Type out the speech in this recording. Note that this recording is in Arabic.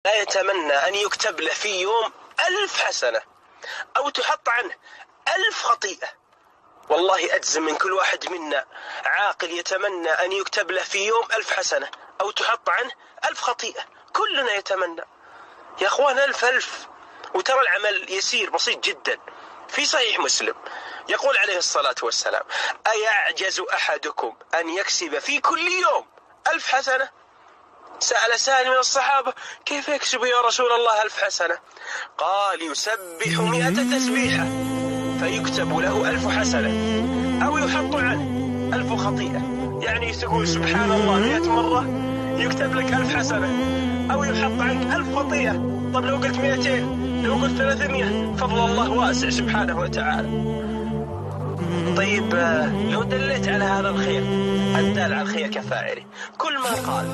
لا يتمنى أن يكتب له في يوم 1000 حسنة أو تحط عنه 1000 خطيئة. والله أجزم من كل واحد منا عاقل يتمنى أن يكتب له في يوم 1000 حسنة أو تحط عنه 1000 خطيئة. كلنا يتمنى يا أخوان 1000. وترى العمل يسير بسيط جدا. في صحيح مسلم يقول عليه الصلاة والسلام: أيعجز أحدكم أن يكسب في كل يوم 1000 حسنة؟ سأل سائل من الصحابة: كيف يكسب يا رسول الله 1000 حسنة؟ قال: يسبح 100 تسبيحة فيكتب له 1000 حسنة أو يحط عنه 1000 خطيئة. يعني تقول سبحان الله 100 مرة يكتب لك 1000 حسنة أو يحط عنك 1000 خطيئة. طب لو قلت 200، لو قلت 300، فضل الله واسع سبحانه وتعالى. طيب لو دليت على هذا الخير الدال على الخير كفاعله، كل ما قال